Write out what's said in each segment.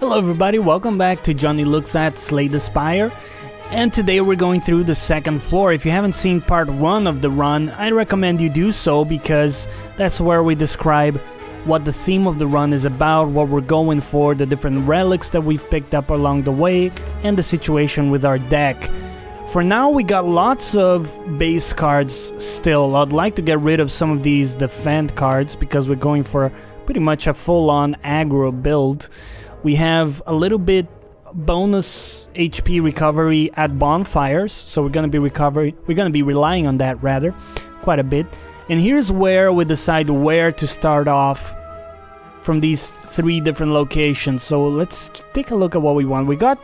Hello everybody, welcome back to Jonny Looks at Slay the Spire, and today we're going through the second floor. If you haven't seen part 1 of the run, I recommend you do so because that's where we describe what the theme of the run is about, what we're going for, the different relics that we've picked up along the way, and the situation with our deck. For now, we got lots of base cards still. I'd like to get rid of some of these defend cards because we're going for pretty much a full-on aggro build. We have a little bit bonus HP recovery at bonfires, so we're gonna be relying on that rather quite a bit. And here's where we decide where to start off from these 3 different locations. So let's take a look at what we want. We got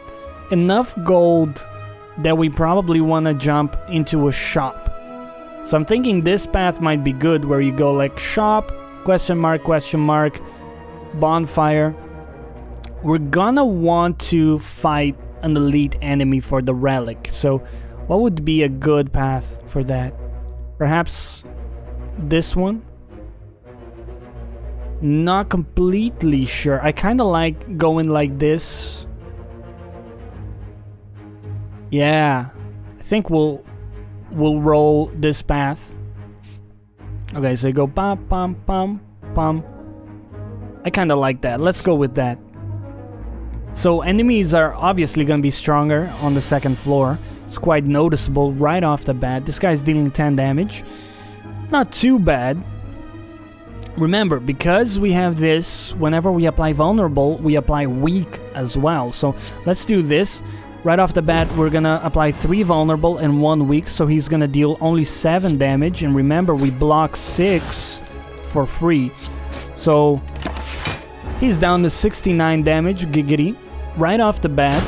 enough gold that we probably want to jump into a shop. So I'm thinking this path might be good, where you go like shop, question mark, bonfire. We're gonna want to fight an elite enemy for the relic. So what would be a good path for that? Perhaps this one? Not completely sure. I kind of like going like this. Yeah, I think we'll roll this path. Okay, so you go pam pam pam pam. I kind of like that. Let's go with that. So enemies are obviously going to be stronger on the second floor. It's quite noticeable right off the bat. This guy's dealing 10 damage. Not too bad. Remember, because we have this, whenever we apply vulnerable, we apply weak as well. So let's do this. Right off the bat, we're going to apply 3 vulnerable and 1 weak. So he's going to deal only 7 damage. And remember, we block 6 for free. So he's down to 69 damage, giggity, right off the bat.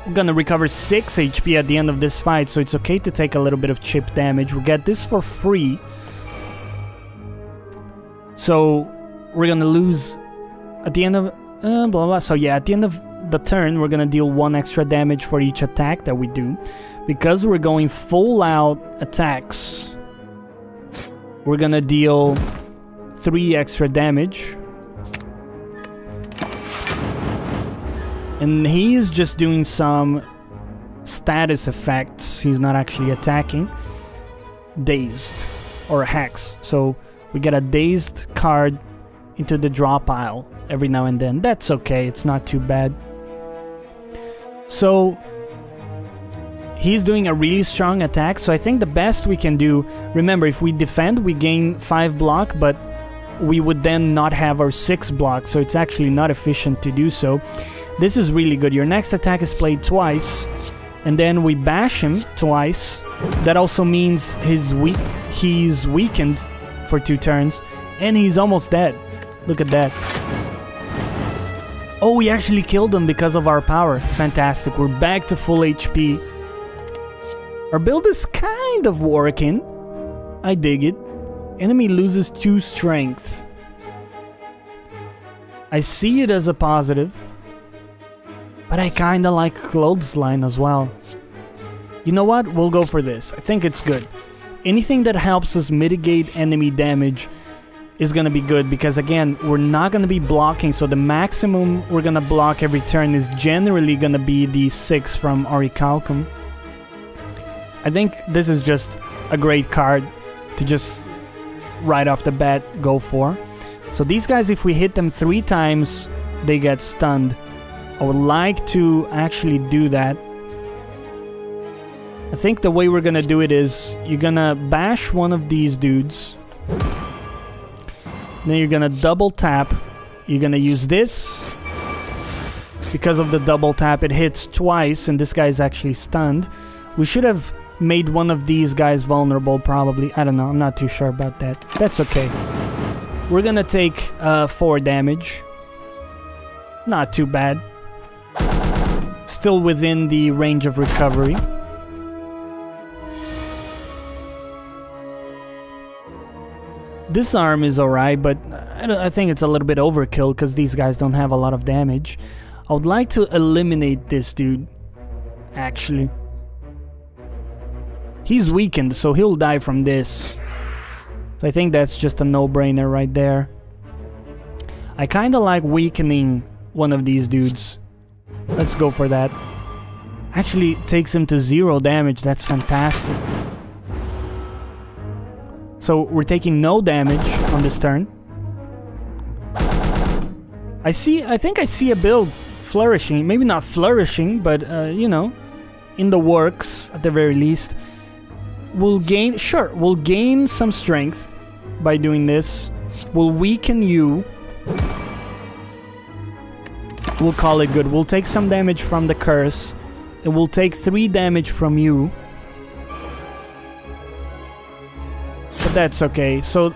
We're gonna recover 6 HP at the end of this fight, so it's okay to take a little bit of chip damage. We get this for free. So we're gonna lose at the end of blah blah. So yeah, at the end of the turn, we're gonna deal 1 extra damage for each attack that we do. Because we're going full out attacks, we're gonna deal 3 extra damage. And he's just doing some status effects. He's not actually attacking. Dazed. Or hex. So we get a dazed card into the draw pile every now and then. That's okay. It's not too bad. So he's doing a really strong attack. So I think the best we can do... Remember, if we defend, we gain 5 block. But we would then not have our 6 block. So it's actually not efficient to do so. This is really good. Your next attack is played twice, and then we bash him twice. That also means he's weakened for 2 turns, and he's almost dead. Look at that. Oh, we actually killed him because of our power. Fantastic. We're back to full HP. Our build is kind of working. I dig it. Enemy loses 2 strength. I see it as a positive. But I kinda like Clothesline as well. You know what? We'll go for this. I think it's good. Anything that helps us mitigate enemy damage is gonna be good, because again, we're not gonna be blocking, so the maximum we're gonna block every turn is generally gonna be the 6 from Orichalcum. I think this is just a great card to just right off the bat go for. So these guys, if we hit them 3 times, they get stunned. I would like to actually do that. I think the way we're gonna do it is you're gonna bash one of these dudes. Then you're gonna double tap. You're gonna use this. Because of the double tap, it hits twice, and this guy is actually stunned. We should have made one of these guys vulnerable, probably. I don't know. I'm not too sure about that. That's okay. We're gonna take 4 damage. Not too bad. Still within the range of recovery. This arm is alright, but I think it's a little bit overkill because these guys don't have a lot of damage. I would like to eliminate this dude, actually. He's weakened, so he'll die from this. So I think that's just a no-brainer right there. I kinda like weakening one of these dudes. Let's go for that. Actually, it takes him to 0 damage. That's fantastic. So we're taking no damage on this turn. I think I see a build flourishing. Maybe not flourishing, but you know, in the works at the very least. We'll gain some strength by doing this. We'll weaken you. We'll call it good. We'll take some damage from the curse. And we'll take 3 damage from you. But that's okay. So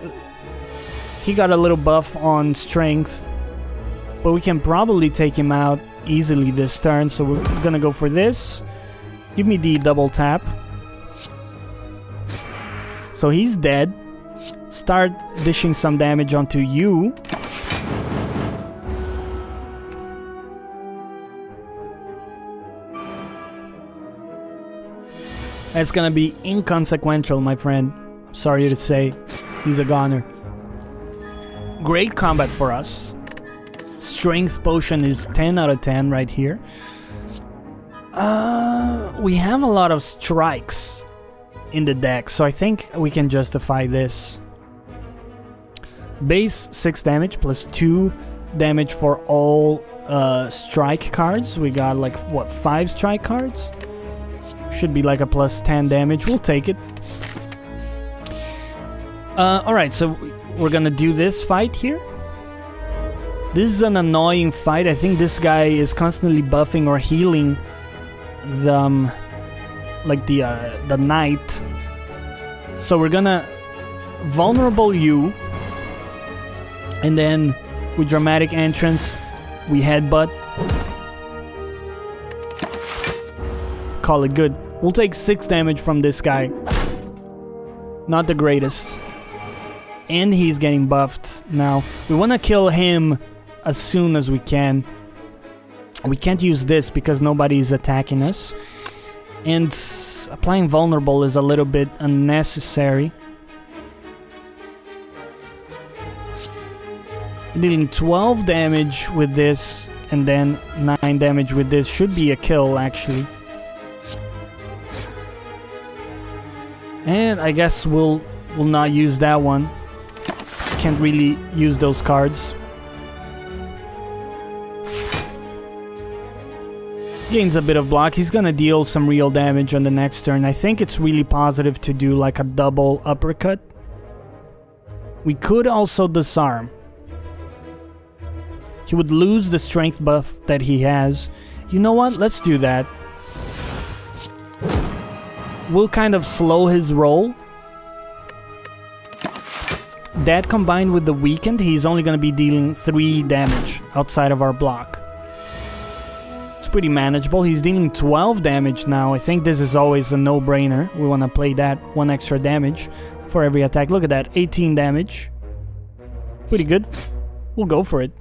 he got a little buff on strength. But we can probably take him out easily this turn. So we're gonna go for this. Give me the double tap. So he's dead. Start dishing some damage onto you. It's gonna be inconsequential, my friend. I'm sorry to say. He's a goner. Great combat for us. Strength potion is 10 out of 10 right here. We have a lot of strikes in the deck, so I think we can justify this. Base 6 damage plus 2 damage for all strike cards. We got like, what, 5 strike cards? Should be like a plus 10 damage. We'll take it. Alright, so we're gonna do this fight here. This is an annoying fight. I think this guy is constantly buffing or healing the knight. So we're gonna vulnerable you, and then with dramatic entrance we headbutt. Call it good. We'll take 6 damage from this guy. Not the greatest. And he's getting buffed now. We want to kill him as soon as we can. We can't use this because nobody's attacking us. And applying vulnerable is a little bit unnecessary. Dealing 12 damage with this and then 9 damage with this should be a kill actually. And I guess we'll not use that one. Can't really use those cards. Gains a bit of block. He's gonna deal some real damage on the next turn. I think it's really positive to do like a double uppercut. We could also disarm. He would lose the strength buff that he has. You know what? Let's do that. We'll kind of slow his roll. That combined with the weakened, he's only going to be dealing 3 damage outside of our block. It's pretty manageable. He's dealing 12 damage now. I think this is always a no-brainer. We want to play that 1 extra damage for every attack. Look at that, 18 damage. Pretty good. We'll go for it.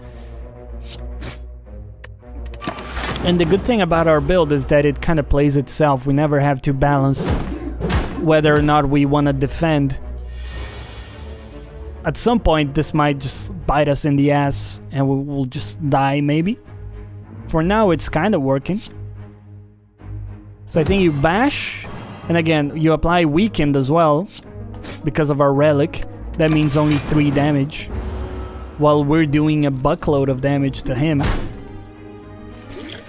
And the good thing about our build is that it kind of plays itself. We never have to balance whether or not we want to defend. At some point, this might just bite us in the ass and we'll just die, maybe. For now, it's kind of working. So I think you bash, and again, you apply weakened as well because of our relic. That means only 3 damage, while we're doing a buckload of damage to him.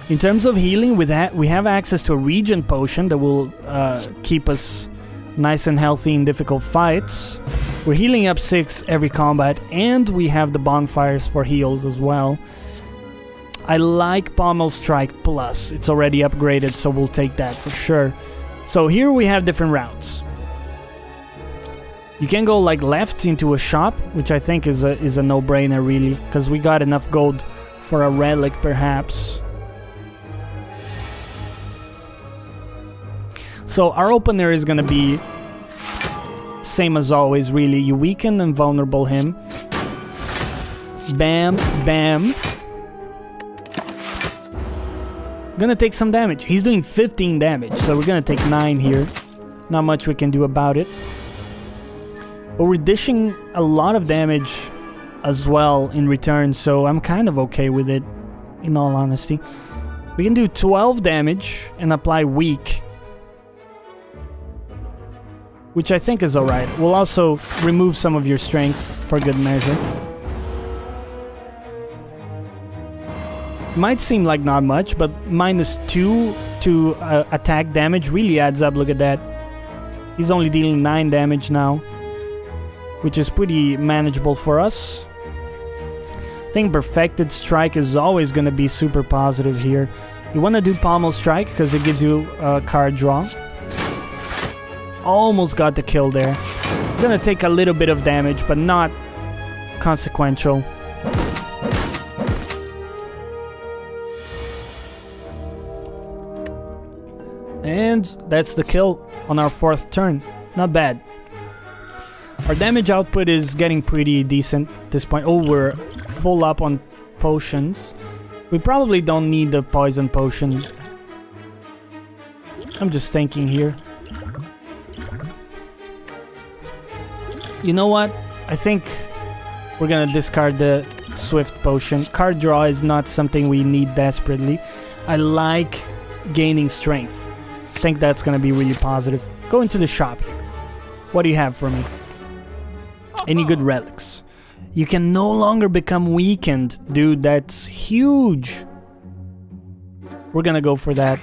In terms of healing, with that, we have access to a regen potion that will keep us nice and healthy in difficult fights. We're healing up 6 every combat, and we have the bonfires for heals as well. I like Pommel Strike Plus. It's already upgraded, so we'll take that for sure. So here we have different routes. You can go like left into a shop, which I think is a no-brainer really, because we got enough gold for a relic perhaps. So our opener is gonna be same as always really. You weaken and vulnerable him. Bam, bam. Gonna take some damage. He's doing 15 damage, so we're gonna take 9 here. Not much we can do about it. But we're dishing a lot of damage as well in return, so I'm kind of okay with it. in all honesty. We can do 12 damage and apply weak, which I think is alright. We'll also remove some of your strength for good measure. Might seem like not much, but -2 to attack damage really adds up. Look at that. He's only dealing 9 damage now, which is pretty manageable for us. I think Perfected Strike is always going to be super positive here. You want to do Pommel Strike because it gives you a card draw. Almost got the kill there. Gonna take a little bit of damage, but not consequential. And that's the kill on our 4th turn. Not bad. Our damage output is getting pretty decent at this point. Oh, we're full up on potions. We probably don't need the poison potion. I'm just thinking here. You know what? I think we're gonna discard the Swift potion. Card draw is not something we need desperately. I like gaining strength. I think that's gonna be really positive. Go into the shop here. What do you have for me? Any good relics? You can no longer become weakened. Dude, that's huge. We're gonna go for that.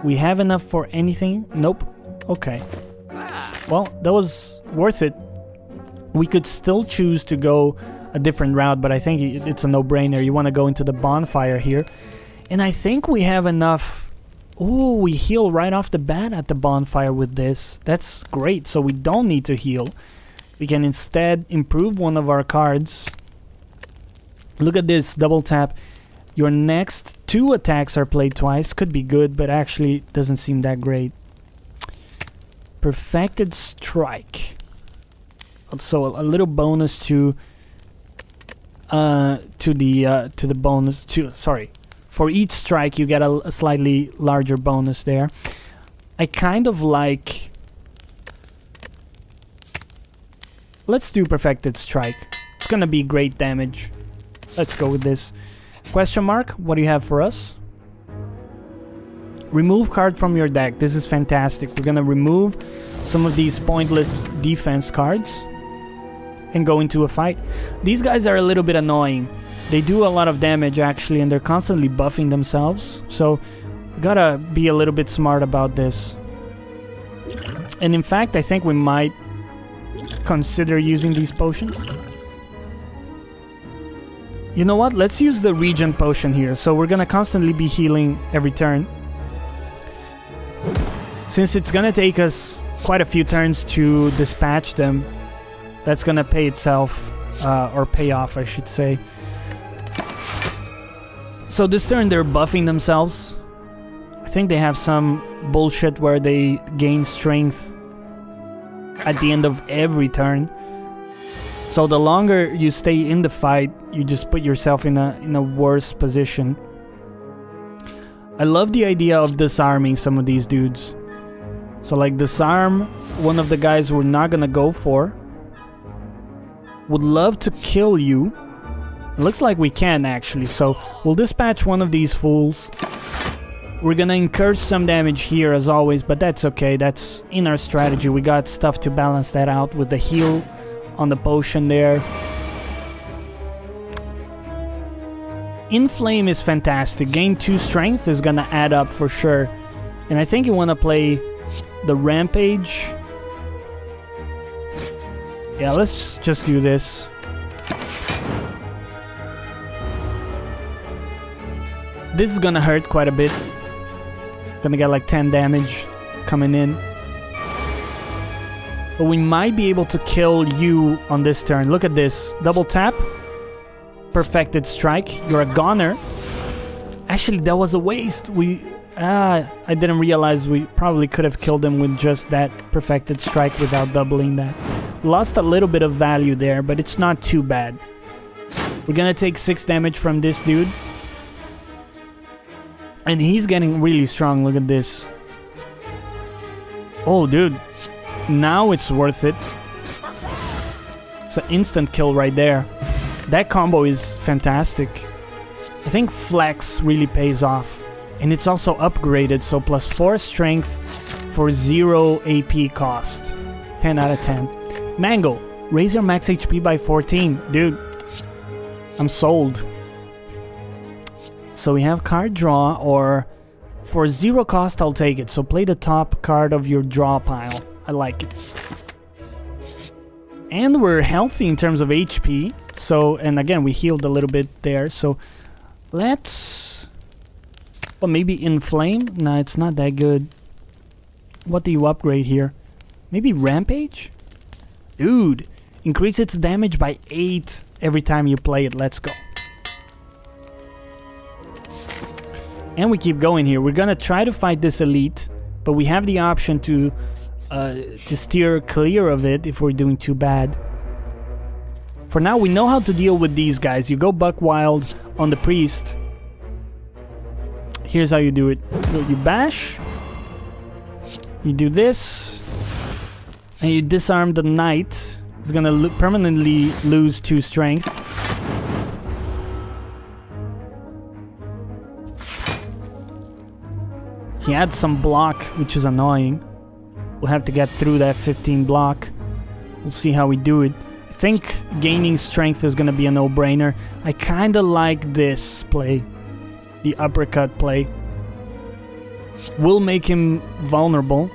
We have enough for anything? Nope. Okay. Well, that was worth it. We could still choose to go a different route, but I think it's a no-brainer. You want to go into the bonfire here. And I think we have enough. Ooh, we heal right off the bat at the bonfire with this. That's great, so we don't need to heal. We can instead improve one of our cards. Look at this, double tap. Your next 2 attacks are played twice. Could be good, but actually doesn't seem that great. Perfected Strike. So a little bonus to the bonus to, sorry. For each strike, you get a slightly larger bonus there. I kind of like... Let's do Perfected Strike. It's gonna be great damage. Let's go with this. Question mark, what do you have for us? Remove card from your deck. This is fantastic. We're gonna remove some of these pointless defense cards and go into a fight. These guys are a little bit annoying. They do a lot of damage actually, and they're constantly buffing themselves. So we gotta be a little bit smart about this. And in fact, I think we might consider using these potions. You know what? Let's use the Regen potion here. So we're gonna constantly be healing every turn. Since it's gonna take us quite a few turns to dispatch them, that's gonna pay itself, or pay off, I should say. So this turn they're buffing themselves. I think they have some bullshit where they gain strength at the end of every turn. So the longer you stay in the fight, you just put yourself in a worse position. I love the idea of disarming some of these dudes. So like disarm one of the guys we're not gonna go for. Would love to kill you. It looks like we can actually, so we'll dispatch one of these fools. We're gonna incur some damage here as always, but that's okay. That's in our strategy. We got stuff to balance that out with the heal on the potion there. Inflame is fantastic. Gain 2 strength is gonna add up for sure. And I think you wanna play the Rampage. Yeah, let's just do this. This is gonna hurt quite a bit. Gonna get like 10 damage coming in. But we might be able to kill you on this turn. Look at this. Double tap. Perfected Strike. You're a goner. Actually, that was a waste. I didn't realize we probably could have killed him with just that Perfected Strike without doubling that. Lost a little bit of value there, but it's not too bad. We're gonna take 6 damage from this dude. And he's getting really strong. Look at this. Oh, dude. Now it's worth it. It's an instant kill right there. That combo is fantastic. I think flex really pays off. And it's also upgraded, so +4 strength for 0 AP cost. 10 out of 10. Mango, raise your max HP by 14. Dude, I'm sold. So we have card draw, or for 0 cost, I'll take it. So play the top card of your draw pile. I like it. And we're healthy in terms of HP. So, and again, we healed a little bit there. So let's... Well, maybe Inflame? Nah, it's not that good. What do you upgrade here? Maybe Rampage? Dude, increase its damage by 8 every time you play it. Let's go. And we keep going here. We're gonna try to fight this elite, but we have the option to steer clear of it if we're doing too bad. For now, we know how to deal with these guys. You go buck wild on the priest. Here's how you do it. You bash. You do this. And you disarm the knight. He's gonna permanently lose 2 strength. He adds some block, which is annoying. We'll have to get through that 15 block. We'll see how we do it. I think gaining strength is gonna be a no-brainer. I kinda like this play. The uppercut play. Will make him vulnerable.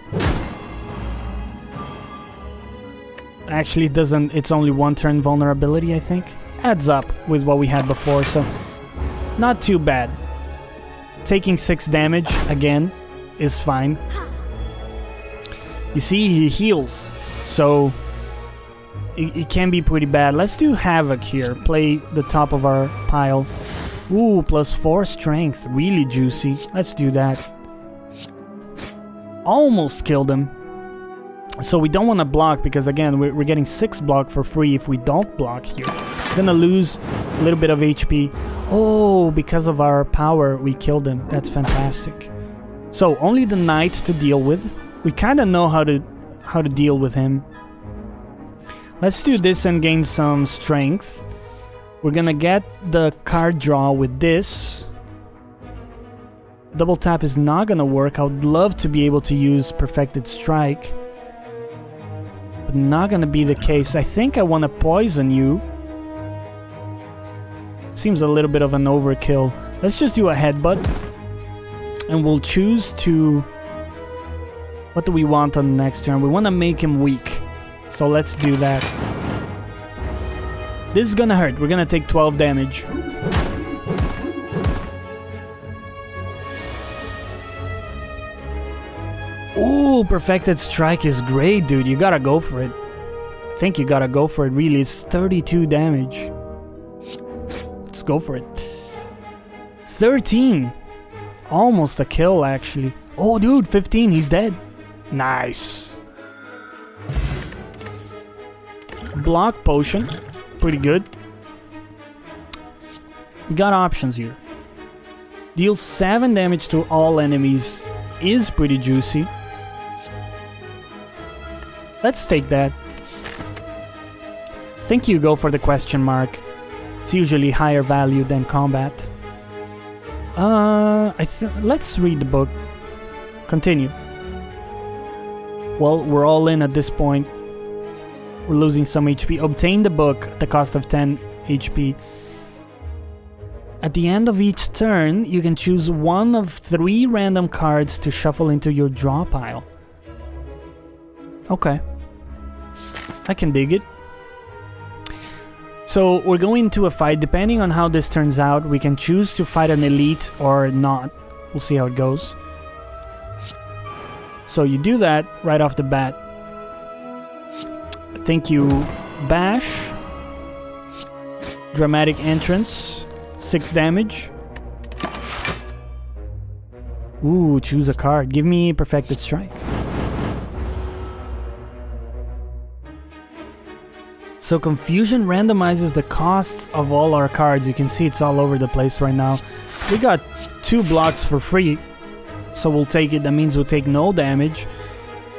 Actually, it doesn't. It's only 1 turn vulnerability, I think. Adds up with what we had before, so not too bad. Taking 6 damage again is fine. You see, he heals, so it can be pretty bad. Let's do Havoc here. Play the top of our pile. Ooh, +4 strength. Really juicy. Let's do that. Almost killed him. So we don't want to block because, again, we're getting 6 block for free if we don't block here. Gonna lose a little bit of HP. Oh, because of our power, we killed him. That's fantastic. So only the knight to deal with. We kind of know how to deal with him. Let's do this and gain some strength. We're gonna get the card draw with this. Double tap is not gonna work. I would love to be able to use Perfected Strike, but not gonna be the case. I think I want to poison you. Seems a little bit of an overkill. Let's just do a headbutt. And we'll choose to... What do we want on the next turn? We want to make him weak. So let's do that. This is gonna hurt. We're gonna take 12 damage. Ooh, Perfected Strike is great, dude. You gotta go for it. I think you gotta go for it, really. It's 32 damage. Let's go for it. 13. Almost a kill, actually. Oh, dude, 15. He's dead. Nice. Block potion. Pretty good. We got options here. Deal 7 damage to all enemies. Is pretty juicy. Let's take that. I think you go for the question mark. It's usually higher value than combat. Let's read the book. Continue. Well, we're all in at this point. We're losing some HP. Obtain the book at the cost of 10 HP. At the end of each turn, you can choose one of 3 random cards to shuffle into your draw pile. Okay. I can dig it. So we're going to a fight. Depending on how this turns out, we can choose to fight an elite or not. We'll see how it goes. So you do that right off the bat. I think you bash. Dramatic entrance. 6 damage. Ooh, choose a card. Give me Perfected Strike. So Confusion randomizes the costs of all our cards. You can see it's all over the place right now. We got 2 blocks for free, so we'll take it. That means we'll take no damage.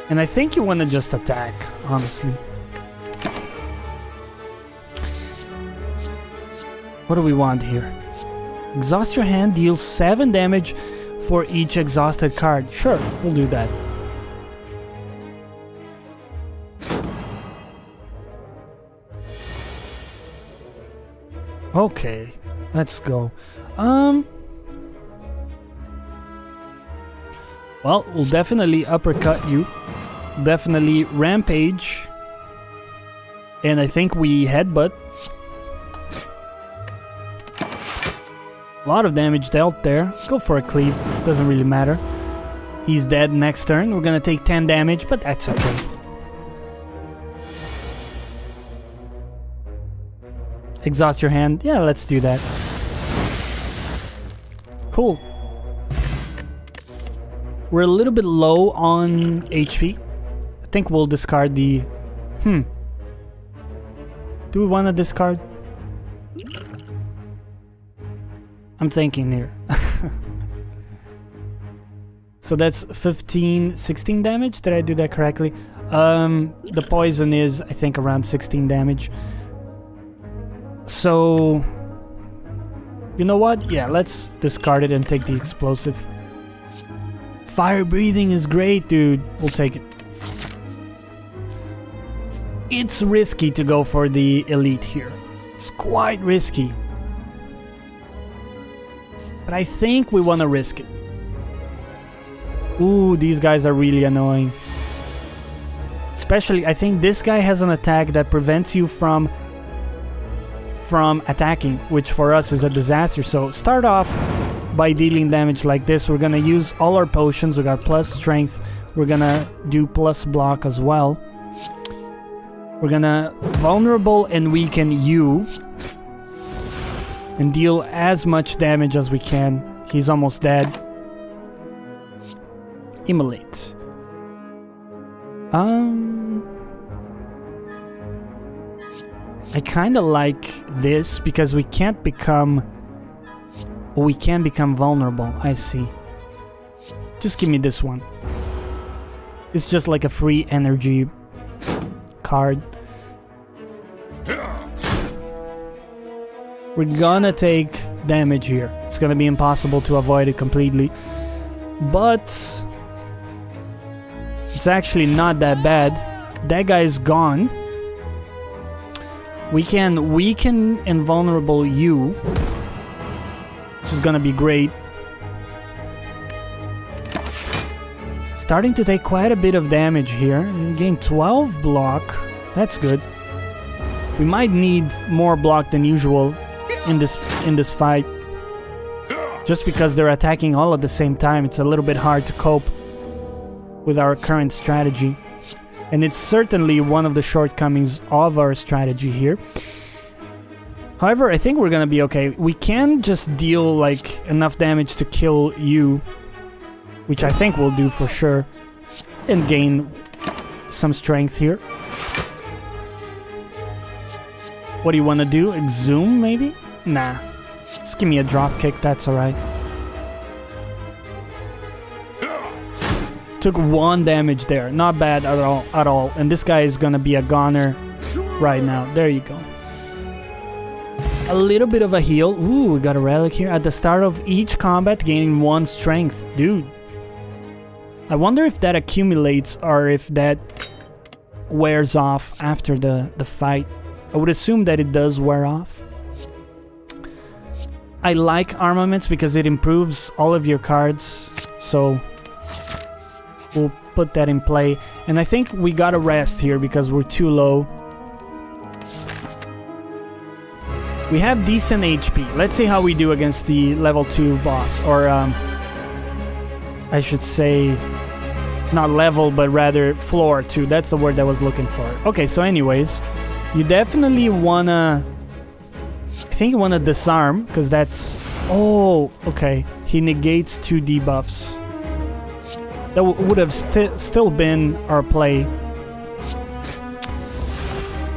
And I think you want to just attack, honestly. What do we want here? Exhaust your hand, deals 7 damage for each exhausted card. Sure, we'll do that. Okay, let's go. Well, we'll definitely uppercut you. Definitely rampage. And I think we headbutt. A lot of damage dealt there. Go for a cleave. Doesn't really matter. He's dead next turn. We're gonna take 10 damage, but that's okay. Exhaust your hand. Yeah, let's do that. Cool. We're a little bit low on HP. I think we'll discard the... Do we want to discard? I'm thinking here. So that's 15, 16 damage. Did I do that correctly? The poison is, I think, around 16 damage. So... You know what? Yeah, let's discard it and take the explosive. Fire breathing is great, dude. We'll take it. It's risky to go for the elite here. It's quite risky. But I think we want to risk it. Ooh, these guys are really annoying. Especially, I think this guy has an attack that prevents you from attacking, which for us is a disaster. So start off by dealing damage like this. We're gonna use all our potions. We got plus strength. We're gonna do plus block as well. We're gonna vulnerable and weaken you and deal as much damage as we can. He's almost dead. Immolate. I kinda like this because we can't become... We can become vulnerable, I see. Just give me this one. It's just like a free energy card. We're gonna take damage here. It's gonna be impossible to avoid it completely. But... it's actually not that bad. That guy's gone. We can weaken and vulnerable you, which is gonna be great. Starting to take quite a bit of damage here. You gain 12 block. That's good. We might need more block than usual in this fight. Just because they're attacking all at the same time, it's a little bit hard to cope with our current strategy. And it's certainly one of the shortcomings of our strategy here. However, I think we're gonna be okay. We can just deal like enough damage to kill you, which I think we'll do for sure, and gain some strength here. What do you want to do? Exhume, maybe? Nah. Just give me a drop kick, that's alright. Took 1 damage there. Not bad at all. And this guy is gonna be a goner right now. There you go. A little bit of a heal. Ooh, we got a relic here. At the start of each combat, gaining 1 strength. Dude. I wonder if that accumulates or if that wears off after the fight. I would assume that it does wear off. I like armaments because it improves all of your cards. So... we'll put that in play. And I think we gotta rest here because we're too low. We have decent HP. Let's see how we do against the level 2 boss. Or, I should say... not level, but rather floor 2. That's the word I was looking for. Okay, so anyways... you definitely wanna... I think you wanna disarm, because that's... oh, okay. He negates 2 debuffs. That would have still been our play.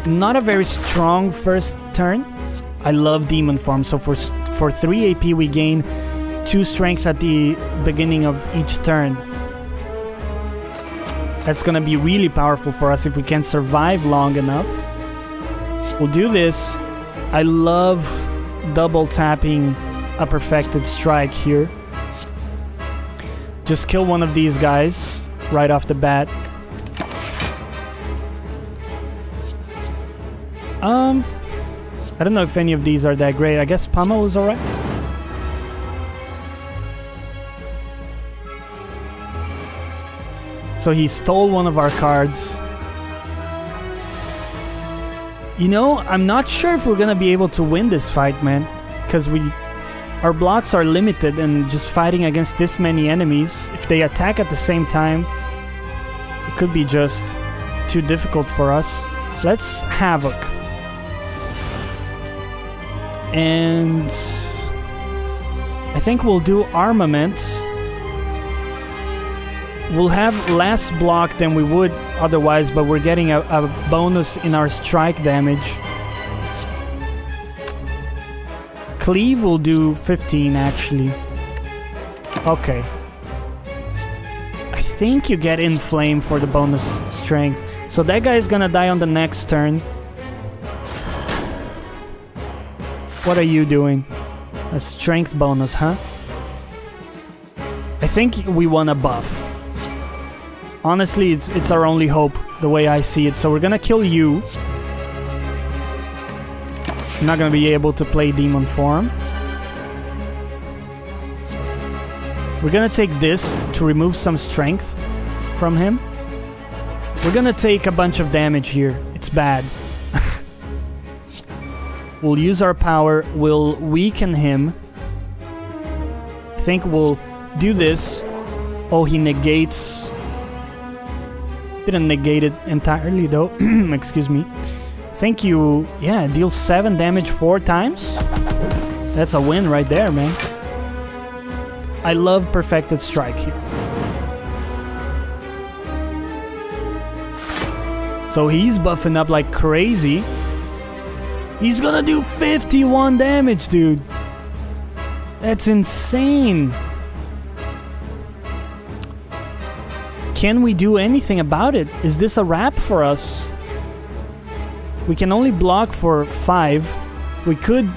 Not a very strong first turn. I love demon form, so for 3 AP we gain 2 strength at the beginning of each turn. That's gonna be really powerful for us if we can survive long enough. We'll do this. I love double tapping a perfected strike here. Just kill one of these guys right off the bat. I don't know if any of these are that great. I guess Pummel is alright. So he stole one of our cards. You know, I'm not sure if we're gonna be able to win this fight, man. Because our blocks are limited, and just fighting against this many enemies, if they attack at the same time, it could be just too difficult for us. Let's Havoc. And I think we'll do Armament. We'll have less block than we would otherwise, but we're getting a bonus in our strike damage. Cleave will do 15 actually. Okay. I think you get Inflame for the bonus strength. So that guy is gonna die on the next turn. What are you doing? A strength bonus, huh? I think we want a buff. Honestly, it's our only hope, the way I see it. So we're gonna kill you. I'm not gonna be able to play Demon Form. We're gonna take this to remove some strength from him. We're gonna take a bunch of damage here. It's bad. We'll use our power. We'll weaken him. I think we'll do this. Oh, he negates. Didn't negate it entirely though. Excuse me. Thank you. Yeah, deal 7 damage 4 times. That's a win right there, man. I love Perfected Strike here. So he's buffing up like crazy. He's gonna do 51 damage, dude. That's insane. Can we do anything about it? Is this a wrap for us? We can only block for 5. We could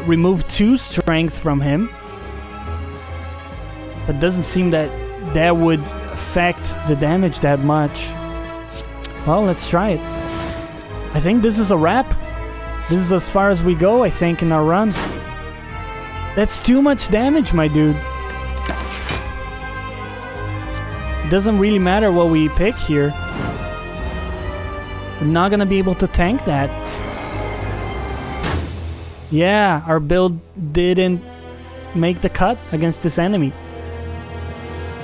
remove 2 strength from him. But doesn't seem that that would affect the damage that much. Well, let's try it. I think this is a wrap. This is as far as we go, I think, in our run. That's too much damage, my dude. It doesn't really matter what we pick here. We're not gonna be able to tank that. Yeah, our build didn't make the cut against this enemy.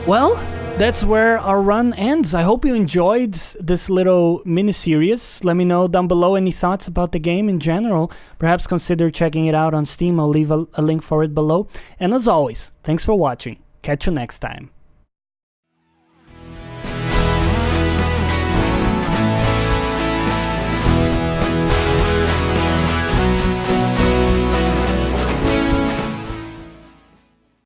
Well, that's where our run ends. I hope you enjoyed this little mini-series. Let me know down below any thoughts about the game in general. Perhaps consider checking it out on Steam. I'll leave a link for it below. And as always, thanks for watching. Catch you next time.